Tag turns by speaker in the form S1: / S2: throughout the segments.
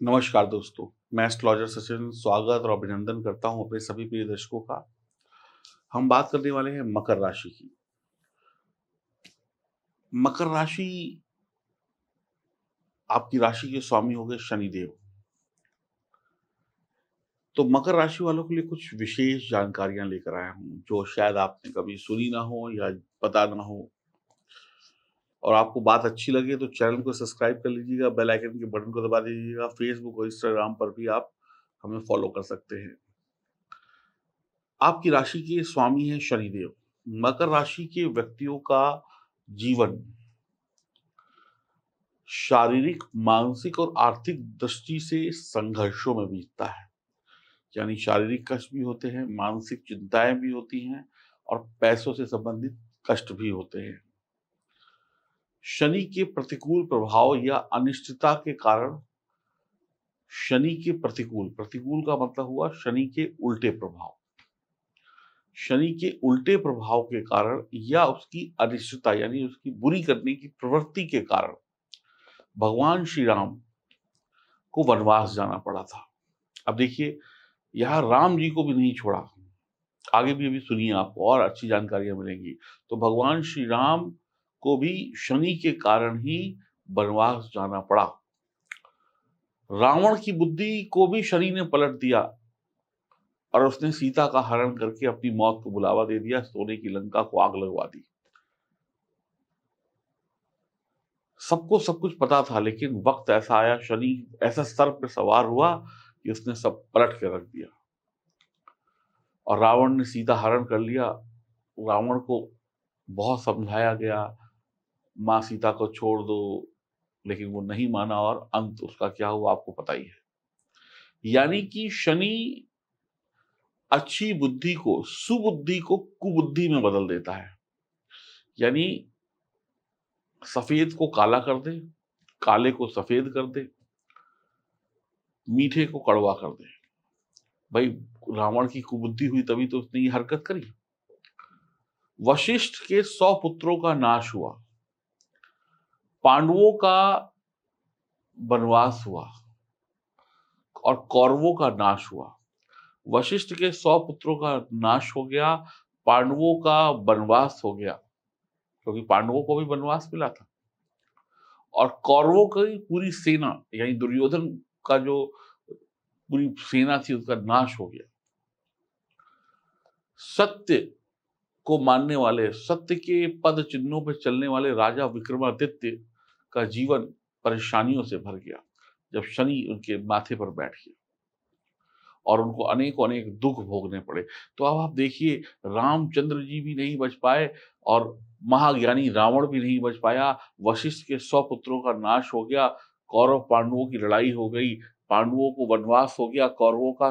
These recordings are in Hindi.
S1: नमस्कार दोस्तों, मैं एस्ट्रोलॉजर सचिन स्वागत और अभिनंदन करता हूं अपने सभी प्रिय दर्शकों का। हम बात करने वाले हैं मकर राशि की। मकर राशि आपकी राशि के स्वामी हो गए शनिदेव। तो मकर राशि वालों के लिए कुछ विशेष जानकारियां लेकर आया हूं जो शायद आपने कभी सुनी ना हो या पता ना हो। और आपको बात अच्छी लगे तो चैनल को सब्सक्राइब कर लीजिएगा, बेल आइकन के बटन को दबा दीजिएगा। फेसबुक और इंस्टाग्राम पर भी आप हमें फॉलो कर सकते हैं। आपकी राशि के स्वामी हैं शनिदेव। मकर राशि के व्यक्तियों का जीवन शारीरिक, मानसिक और आर्थिक दृष्टि से संघर्षों में बीतता है। यानी शारीरिक कष्ट भी होते हैं, मानसिक चिंताएं भी होती हैं और पैसों से संबंधित कष्ट भी होते हैं। शनि के प्रतिकूल प्रभाव या अनिश्चितता के कारण शनि के प्रतिकूल प्रतिकूल का मतलब हुआ शनि के उल्टे प्रभाव। शनि के उल्टे प्रभाव के कारण या उसकी अनिश्चितता यानी उसकी बुरी करने की प्रवृत्ति के कारण भगवान श्री राम को वनवास जाना पड़ा था। अब देखिए, यहाँ राम जी को भी नहीं छोड़ा। आगे भी अभी सुनिए, आपको और अच्छी जानकारियां मिलेंगी। तो भगवान श्री राम को भी शनि के कारण ही वनवास जाना पड़ा। रावण की बुद्धि को भी शनि ने पलट दिया और उसने सीता का हरण करके अपनी मौत को बुलावा दे दिया, सोने की लंका को आग लगवा दी। सबको सब कुछ पता था, लेकिन वक्त ऐसा आया, शनि ऐसा सर्प पे सवार हुआ कि उसने सब पलट के रख दिया और रावण ने सीता हरण कर लिया। रावण को बहुत समझाया गया, माँ सीता को छोड़ दो, लेकिन वो नहीं माना और अंत उसका क्या हुआ आपको पता ही है। यानी कि शनि अच्छी बुद्धि को, सुबुद्धि को कुबुद्धि में बदल देता है। यानी सफेद को काला कर दे, काले को सफेद कर दे, मीठे को कड़वा कर दे। भाई, रावण की कुबुद्धि हुई तभी तो उसने ये हरकत करी। वशिष्ठ के 100 पुत्रों का नाश हुआ, पांडवों का वनवास हुआ और कौरवों का नाश हुआ। वशिष्ठ के 100 पुत्रों का नाश हो गया, पांडवों का वनवास हो गया, क्योंकि पांडवों को भी वनवास मिला था, और कौरवों की पूरी सेना यानी दुर्योधन का जो पूरी सेना थी उसका नाश हो गया। सत्य को मानने वाले, सत्य के पद चिन्हों पर चलने वाले राजा विक्रमादित्य का जीवन परेशानियों से भर गया जब शनि उनके माथे पर बैठ गया और उनको अनेकों अनेक दुख भोगने पड़े। तो अब आप देखिए, रामचंद्र जी भी नहीं बच पाए और महाज्ञानी रावण भी नहीं बच पाया। वशिष्ठ के 100 पुत्रों का नाश हो गया, कौरव पांडवों की लड़ाई हो गई, पांडवों को वनवास हो गया, कौरवों का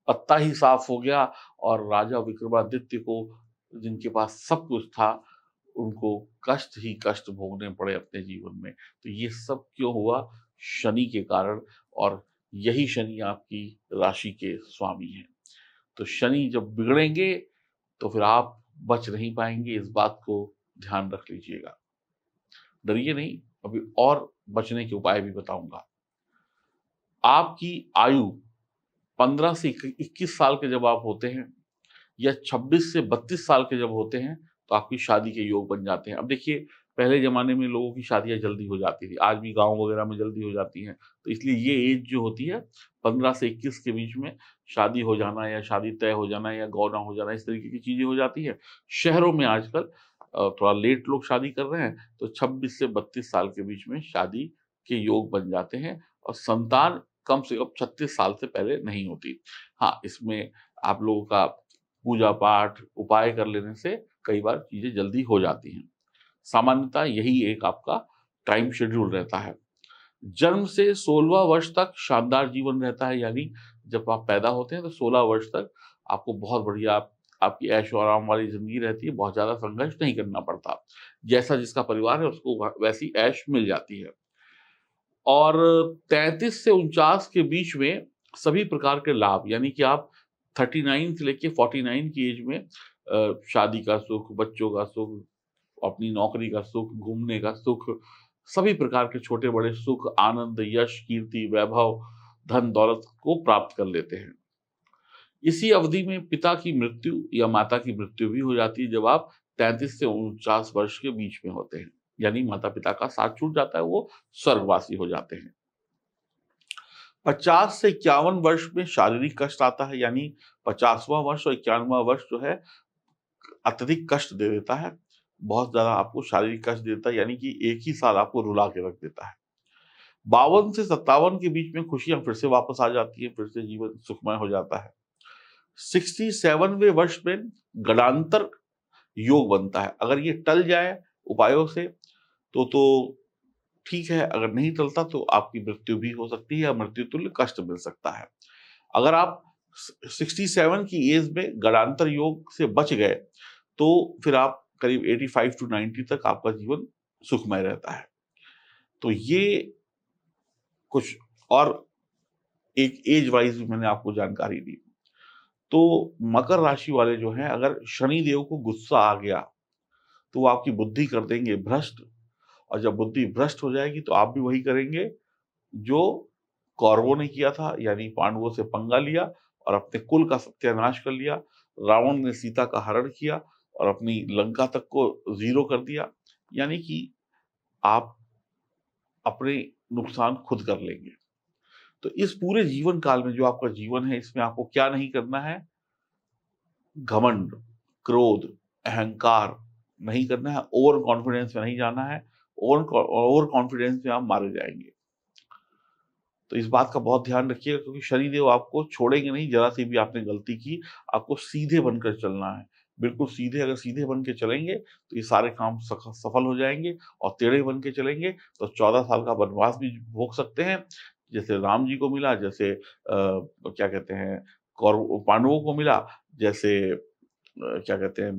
S1: पत्ता ही साफ हो गया और राजा विक्रमादित्य को, जिनके पास सब कुछ था, उनको कष्ट ही कष्ट भोगने पड़े अपने जीवन में। तो ये सब क्यों हुआ? शनि के कारण। और यही शनि आपकी राशि के स्वामी हैं। तो शनि जब बिगड़ेंगे तो फिर आप बच नहीं पाएंगे, इस बात को ध्यान रख लीजिएगा। डरिए नहीं, अभी और बचने के उपाय भी बताऊंगा। आपकी आयु 15 से 21 साल के जब आप होते हैं या 26 से 32 साल के जब होते हैं तो आपकी शादी के योग बन जाते हैं। अब देखिए, पहले ज़माने में लोगों की शादियाँ जल्दी हो जाती थी, आज भी गाँव वगैरह में जल्दी हो जाती हैं। तो इसलिए ये एज जो होती है 15 से 21 के बीच में शादी हो जाना या शादी तय हो जाना या गौना हो जाना, इस तरीके की चीज़ें हो जाती हैं। शहरों में आजकल थोड़ा लेट लोग शादी कर रहे हैं, तो 26 से 32 साल के बीच में शादी के योग बन जाते हैं और संतान कम से कम 36 साल से पहले नहीं होती। हाँ, इसमें आप लोगों का पूजा-पाठ, उपाय कर लेने से कई बार चीज़ें जल्दी हो जाती हैं। सामान्यतः यही एक आपका टाइम शेड्यूल रहता है। जन्म से 16वाँ वर्ष तक शानदार जीवन रहता है, यानी जब आप पैदा होते हैं तो 16 वर्ष तक आपको बहुत बढ़िया आपकी ऐशो-आराम वाली ज़िंदगी रहती है, बहुत ज़्यादा संघर्ष नहीं करना पड़ता। जैसा जिसका परिवार है उसको वैसी ऐश मिल जाती है। और 33 से 49 के बीच में सभी प्रकार के लाभ, यानी कि आप 39 से लेके 49 की एज में शादी का सुख, बच्चों का सुख, अपनी नौकरी का सुख, घूमने का सुख, सभी प्रकार के छोटे-बड़े सुख, आनंद, यश, कीर्ति, वैभव, धन दौलत को प्राप्त कर लेते हैं। इसी अवधि में पिता की मृत्यु या माता की मृत्यु भी हो जाती है जब आप 33 से 49 वर्ष के बीच में होते हैं, यानी माता पिता का साथ छूट जाता है, वो स्वर्गवासी हो जाते हैं। 50 से 51 वर्ष में शारीरिक कष्ट आता है, यानी 50वां वर्ष और 51वां वर्ष जो है अत्यधिक कष्ट दे देता है, बहुत ज्यादा आपको शारीरिक कष्ट देता है, यानी कि एक ही साल आपको रुला के रख देता है। 52 से 57 के बीच में खुशियां फिर से वापस आ जाती है, फिर से जीवन सुखमय हो जाता है। 67वें वर्ष में गणांतर योग बनता है। अगर ये टल जाए उपायों से तो ठीक है, अगर नहीं टलता तो आपकी मृत्यु भी हो सकती है या मृत्यु तुल्य कष्ट मिल सकता है। अगर आप 67 की एज में गणांतर योग से बच गए तो फिर आप करीब 85 टू 90 तक आपका जीवन सुखमय रहता है। तो ये कुछ और एक एज वाइज मैंने आपको जानकारी दी। तो मकर राशि वाले जो हैं, अगर शनि देव को गुस्सा आ गया तो वो आपकी बुद्धि कर देंगे भ्रष्ट, और जब बुद्धि भ्रष्ट हो जाएगी तो आप भी वही करेंगे जो कौरवों ने किया था, यानी पांडवों से पंगा लिया और अपने कुल का सत्यानाश कर लिया। रावण ने सीता का हरण किया और अपनी लंका तक को जीरो कर दिया, यानी कि आप अपने नुकसान खुद कर लेंगे। तो इस पूरे जीवन काल में जो आपका जीवन है, इसमें आपको क्या नहीं करना है? घमंड, क्रोध, अहंकार नहीं करना है, ओवर कॉन्फिडेंस में नहीं जाना है। ओवर कॉन्फिडेंस में आप मारे जाएंगे। तो इस बात का बहुत ध्यान रखिएगा, क्योंकि शनिदेव आपको छोड़ेंगे नहीं, जरा सी भी आपने गलती की, आपको सीधे बनकर चलना है। बिल्कुल सीधे, अगर सीधे बन के चलेंगे तो ये सारे काम सफल हो जाएंगे, और टेढ़े बन के चलेंगे तो 14 साल का वनवास भी भोग सकते हैं, जैसे राम जी को मिला, जैसे क्या कहते हैं कौरव पांडवों को मिला, जैसे क्या कहते हैं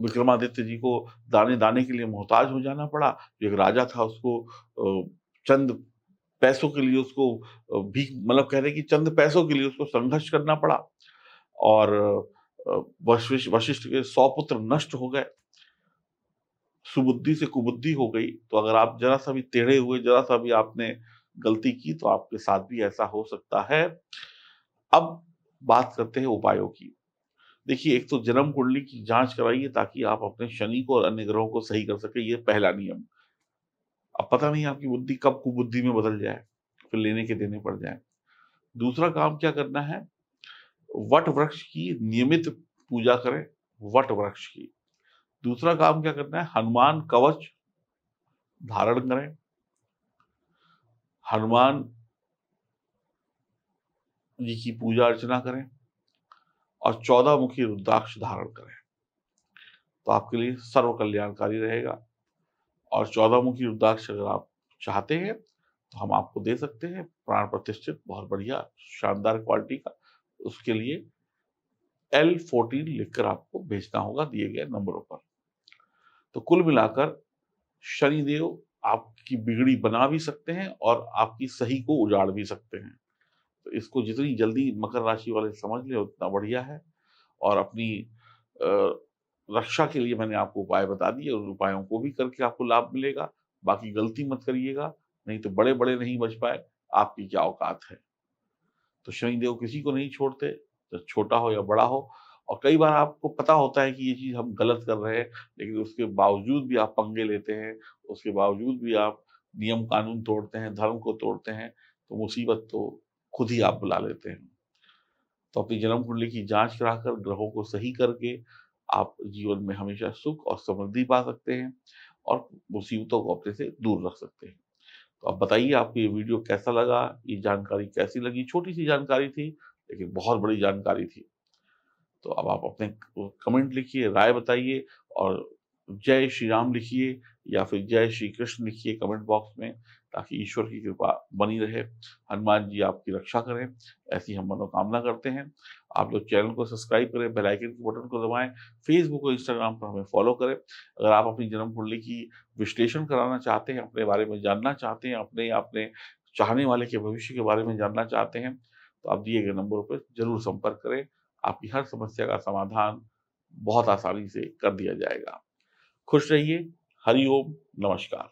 S1: विक्रमादित्य जी को दाने दाने के लिए मोहताज हो जाना पड़ा। जो एक राजा था उसको चंद पैसों के लिए उसको भीख, मतलब कह रहे कि चंद पैसों के लिए उसको संघर्ष करना पड़ा, और वशिष्ठ के 100 पुत्र नष्ट हो गए। सुबुद्धि से कुबुद्धि हो गई। तो अगर आप जरा सा भी टेढ़े हुए, जरा सा भी आपने गलती की, तो आपके साथ भी ऐसा हो सकता है। अब बात करते हैं उपायों की। देखिए, एक तो जन्म कुंडली की जांच कराइए ताकि आप अपने शनि को और अन्य ग्रहों को सही कर सके, ये पहला नियम। अब पता नहीं आपकी बुद्धि कब कुबुद्धि में बदल जाए, फिर लेने के देने पड़ जाए। दूसरा काम क्या करना है? वट वृक्ष की नियमित पूजा करें, वट वृक्ष की। दूसरा काम क्या करना है? हनुमान कवच धारण करें, हनुमान जी की पूजा अर्चना करें, और 14 मुखी रुद्राक्ष धारण करें, तो आपके लिए सर्व कल्याणकारी रहेगा। और 14 मुखी रुद्राक्ष अगर आप चाहते हैं तो हम आपको दे सकते हैं, प्राण प्रतिष्ठित, बहुत बढ़िया शानदार क्वालिटी का। उसके लिए L14 लिखकर आपको भेजना होगा दिए गए नंबरों पर। तो कुल मिलाकर शनिदेव आपकी बिगड़ी बना भी सकते हैं और आपकी सही को उजाड़ भी सकते हैं। तो इसको जितनी जल्दी मकर राशि वाले समझ लें उतना बढ़िया है। और अपनी रक्षा के लिए मैंने आपको उपाय बता दिए, उन उपायों को भी करके आपको लाभ मिलेगा। बाकी गलती मत करिएगा, नहीं तो बड़े बड़े नहीं बच पाए, आपकी क्या औकात है। तो शनिदेव किसी को नहीं छोड़ते, चाहे छोटा हो या बड़ा हो। और कई बार आपको पता होता है कि ये चीज़ हम गलत कर रहे हैं, लेकिन उसके बावजूद भी आप पंगे लेते हैं, उसके बावजूद भी आप नियम कानून तोड़ते हैं, धर्म को तोड़ते हैं, तो मुसीबत तो खुद ही आप बुला लेते हैं। तो अपनी जन्म कुंडली की जाँच कराकर, ग्रहों को सही करके आप जीवन में हमेशा सुख और समृद्धि पा सकते हैं, और मुसीबतों को अपने से दूर रख सकते हैं। तो आप बताइए, आपको ये वीडियो कैसा लगा? ये जानकारी कैसी लगी? छोटी-सी जानकारी थी, लेकिन बहुत बड़ी जानकारी थी। तो अब आप अपने कमेंट लिखिए, राय बताइए, और जय श्री राम लिखिए या फिर जय श्री कृष्ण लिखिए कमेंट बॉक्स में, ताकि ईश्वर की कृपा बनी रहे, हनुमान जी आपकी रक्षा करें, ऐसी हम मनोकामना करते हैं। आप लोग चैनल को सब्सक्राइब करें, बेल आइकन के बटन को दबाएं, फेसबुक और इंस्टाग्राम पर हमें फॉलो करें। अगर आप अपनी जन्म कुंडली की विश्लेषण कराना चाहते हैं, अपने बारे में जानना चाहते हैं, अपने अपने चाहने वाले के भविष्य के बारे में जानना चाहते हैं, तो आप दिए गए नंबरों पर ज़रूर संपर्क करें। आपकी हर समस्या का समाधान बहुत आसानी से कर दिया जाएगा। खुश रहिए। हरि ओम, नमस्कार।